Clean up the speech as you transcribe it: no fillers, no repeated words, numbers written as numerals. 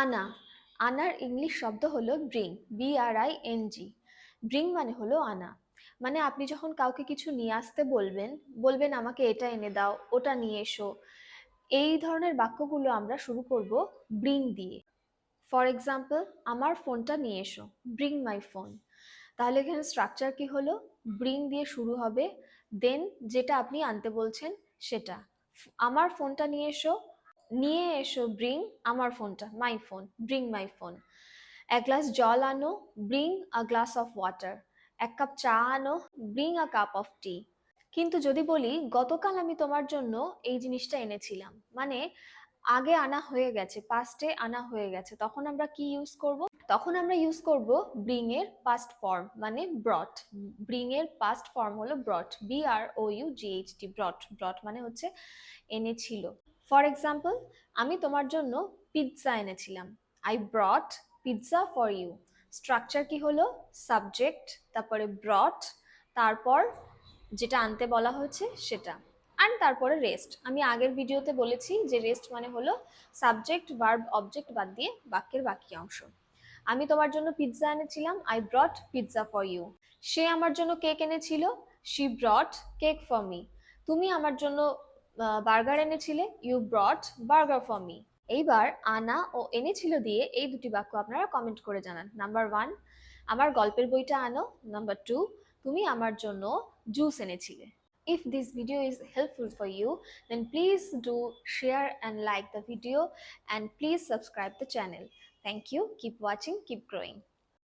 আনা। আনার ইংলিশ শব্দ হলো ব্রিং, BRING। ব্রিং মানে হলো আনা। মানে আপনি যখন কাউকে কিছু নিয়ে আসতে বলবেন, বলবেন আমাকে এটা এনে দাও, ওটা নিয়ে এসো, এই ধরনের বাক্যগুলো আমরা শুরু করব ব্রিং দিয়ে। ফর এক্সাম্পল, আমার ফোনটা নিয়ে এসো, ব্রিং মাই ফোন। তাহলে এখানে স্ট্রাকচার কি হলো? ব্রিং দিয়ে শুরু হবে, দেন যেটা আপনি আনতে বলছেন সেটা। আমার ফোনটা নিয়ে এসো, নিয়ে এসো ব্রিং আমার ফোনটা, my phone, bring my phone. এক গ্লাস জল আনো, bring a glass of water. এক কাপ চা আনো, ব্রিং আ কাপ অফ টি। কিন্তু যদি বলি গতকাল আমি তোমার জন্য এই জিনিসটা এনেছিলাম, মানে আগে আনা হয়ে গেছে, পাস্টে আনা হয়ে গেছে, তখন আমরা কি ইউজ করব? তখন আমরা ইউজ করব ব্রিং এর পাস্ট ফর্ম, মানে ব্রট। ব্রিং এর পাস্ট ফর্ম হলো ব্রট, BROUGHT, ব্রট। ব্রট মানে হচ্ছে এনেছিল। ফর এক্সাম্পল, আমি তোমার জন্য পিৎজা এনেছিলাম, I brought pizza for you. Structure কি হলো? সাবজেক্ট, তারপরে ব্রট, তারপর যেটা আনতে বলা হয়েছে সেটা, আর তারপরে রেস্ট। আমি আগের ভিডিওতে বলেছি যে রেস্ট মানে হলো সাবজেক্ট, ভার্ব, অবজেক্ট বাদ দিয়ে বাক্যের বাকি অংশ। আমি তোমার জন্য পিৎজা এনেছিলাম, I brought pizza for you. সে আমার জন্য কেক এনেছিল, she brought cake for me. তুমি আমার জন্য বার্গার এনেছিলে, you brought burger for me. এইবার আনা ও এনেছিল দিয়ে এই দুটি বাক্য আপনারা কমেন্ট করে জানান। নাম্বার 1, আমার গল্পের বইটা আনো। নাম্বার 2, তুমি আমার জন্য juice এনেছিলে। If this video is helpful for you, then please do share and like the video, and please subscribe the channel. Thank you. Keep watching, keep growing.